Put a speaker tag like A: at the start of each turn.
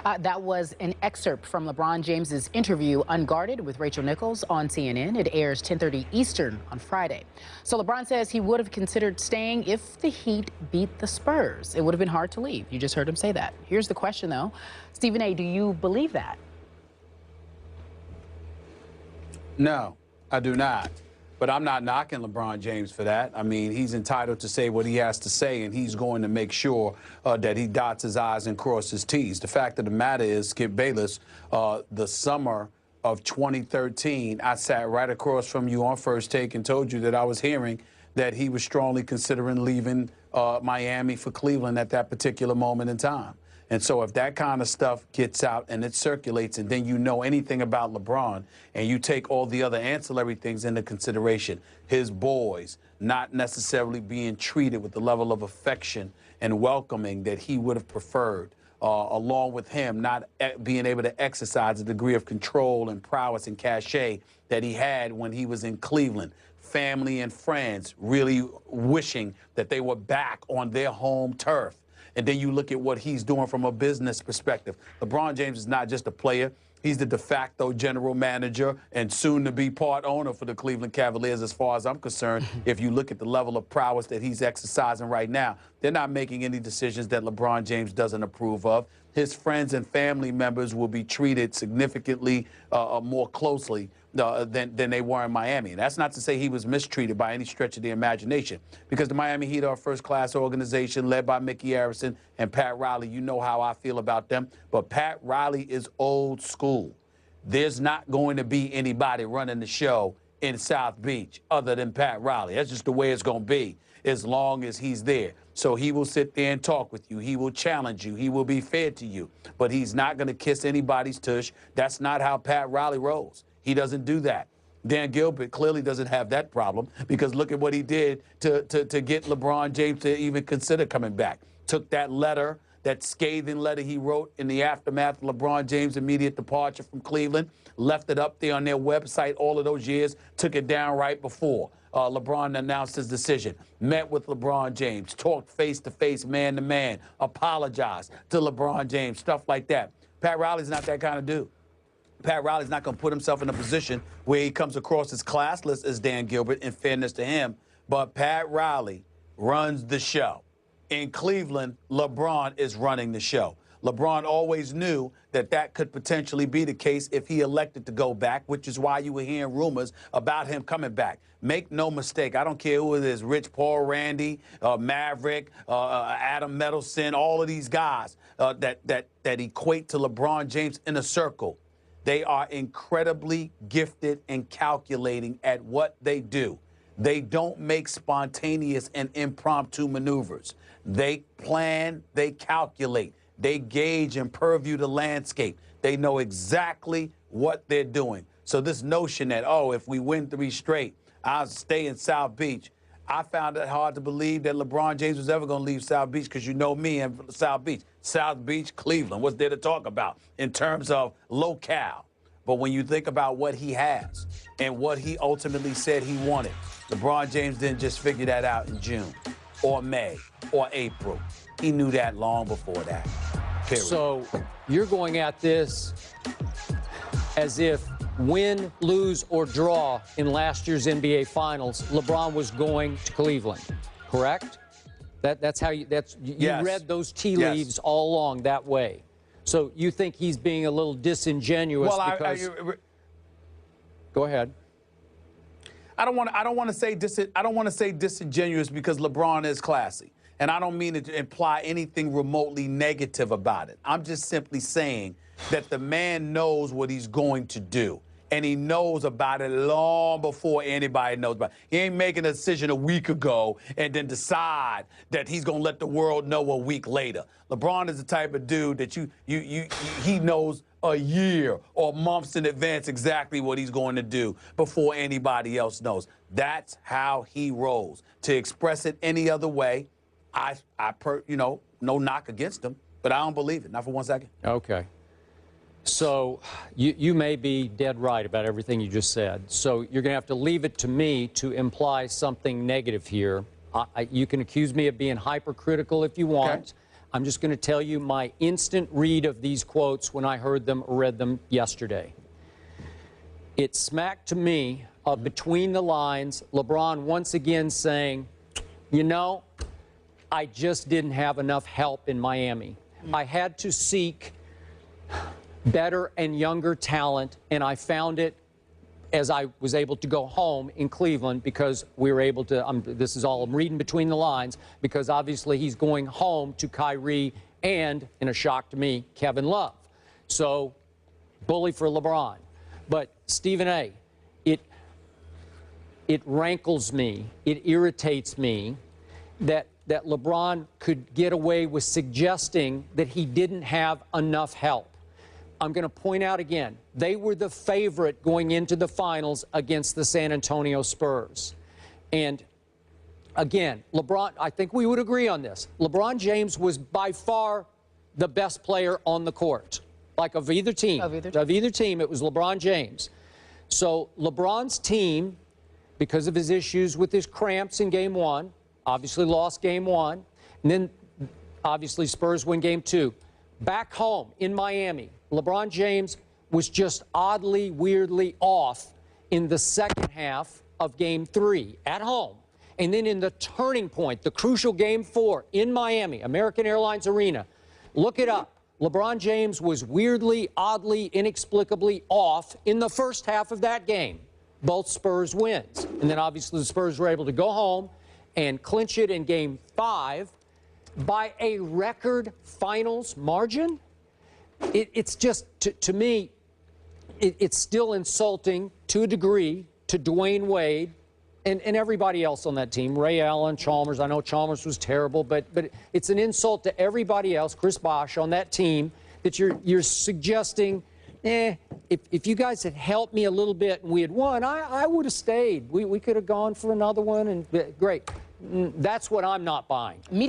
A: That was an excerpt from LeBron James's interview Unguarded with Rachel Nichols on CNN. It airs 10:30 Eastern on Friday. So LeBron says he would have considered staying if the Heat beat the Spurs. It would have been hard to leave. You just heard him say that. Here's the question, though. Stephen A., do you believe that?
B: No, I do not. But I'm not knocking LeBron James for that. I mean, he's entitled to say what he has to say, and he's going to make sure that he dots his I's and crosses his T's. The fact of the matter is, Skip Bayless, the summer of 2013, I sat right across from you on First Take and told you that I was hearing that he was strongly considering leaving Miami for Cleveland at that particular moment in time. And so if that kind of stuff gets out and it circulates, and then you know anything about LeBron and you take all the other ancillary things into consideration, his boys not necessarily being treated with the level of affection and welcoming that he would have preferred, along with him not being able to exercise a degree of control and prowess and cachet that he had when he was in Cleveland. Family and friends really wishing that they were back on their home turf. And then you look at what he's doing from a business perspective. LeBron James is not just a player. He's the de facto general manager and soon-to-be part owner for the Cleveland Cavaliers, as far as I'm concerned. If you look at the level of prowess that he's exercising right now, they're not making any decisions that LeBron James doesn't approve of. His friends and family members will be treated significantly more closely than they were in Miami. And that's not to say he was mistreated by any stretch of the imagination, because the Miami Heat are a first-class organization led by Mickey Arison and Pat Riley. You know how I feel about them. But Pat Riley is old school. There's not going to be anybody running the show in South Beach other than Pat Riley. That's just the way it's going to be as long as he's there. So he will sit there and talk with you. He will challenge you. He will be fair to you. But he's not going to kiss anybody's tush. That's not how Pat Riley rolls. He doesn't do that. Dan Gilbert clearly doesn't have that problem, because look at what he did to get LeBron James to even consider coming back. Took that letter, that scathing letter he wrote in the aftermath of LeBron James' immediate departure from Cleveland, left it up there on their website all of those years, took it down right before LeBron announced his decision, met with LeBron James, talked face-to-face, man-to-man, apologized to LeBron James, stuff like that. Pat Riley's not that kind of dude. Pat Riley's not going to put himself in a position where he comes across as classless as Dan Gilbert, in fairness to him. But Pat Riley runs the show. In Cleveland, LeBron is running the show. LeBron always knew that that could potentially be the case if he elected to go back, which is why you were hearing rumors about him coming back. Make no mistake, I don't care who it is, Rich Paul Randy, Maverick, Adam Medelson, all of these guys that equate to LeBron James' inner circle. They are incredibly gifted and calculating at what they do. They don't make spontaneous and impromptu maneuvers. They plan, they calculate, they gauge and purview the landscape. They know exactly what they're doing. So this notion that, oh, if we win 3 straight, I'll stay in South Beach. I found it hard to believe that LeBron James was ever going to leave South Beach, because you know me and South Beach. South Beach, Cleveland, what's there to talk about in terms of locale? But when you think about what he has and what he ultimately said he wanted, LeBron James didn't just figure that out in June or May or April. He knew that long before that, period.
C: So you're going at this as if win, lose, or draw in last year's NBA Finals, LeBron was going to Cleveland, correct? That's how you
B: Yes.
C: read those tea leaves all along that way. So you think he's being a little disingenuous because... Go ahead.
B: I don't want to say disingenuous, because LeBron is classy, and I don't mean to imply anything remotely negative about it. I'm just simply saying that the man knows what he's going to do, and he knows about it long before anybody knows about it. He ain't making a decision a week ago and then decide that he's going to let the world know a week later. LeBron is the type of dude that he knows a year or months in advance exactly what he's going to do before anybody else knows. That's how he rolls. To express it any other way, no knock against him, but I don't believe it, not for 1 second.
C: Okay. So you may be dead right about everything you just said. So you're going to have to leave it to me to imply something negative here. You can accuse me of being hypercritical if you want. I'm just going to tell you my instant read of these quotes when I heard them or read them yesterday. It smacked to me of between the lines, LeBron once again saying, you know, I just didn't have enough help in Miami. I had to seek better and younger talent, and I found it as I was able to go home in Cleveland because we were able to, this is all I'm reading between the lines, because obviously he's going home to Kyrie and, in a shock to me, Kevin Love. So, bully for LeBron. But, Stephen A., it rankles me, it irritates me that LeBron could get away with suggesting that he didn't have enough help. I'm going to point out again, they were the favorite going into the finals against the San Antonio Spurs. And again, LeBron, I think we would agree on this. LeBron James was by far the best player on the court, like of either team. Of either team, it was LeBron James. So LeBron's team, because of his issues with his cramps in Game 1, obviously lost Game 1, and then obviously Spurs win Game 2. Back home in Miami, LeBron James was just oddly, weirdly off in the second half of Game 3 at home. And then in the turning point, the crucial Game 4 in Miami, American Airlines Arena, look it up. LeBron James was weirdly, oddly, inexplicably off in the first half of that game. Both Spurs wins. And then obviously the Spurs were able to go home and clinch it in Game 5 by a record finals margin. It's just, to me, it's still insulting to a degree to Dwayne Wade and everybody else on that team. Ray Allen, Chalmers. I know Chalmers was terrible, but it's an insult to everybody else, Chris Bosh, on that team, that you're suggesting, if you guys had helped me a little bit and we had won, I would have stayed. We could have gone for another one, and great. That's what I'm not buying.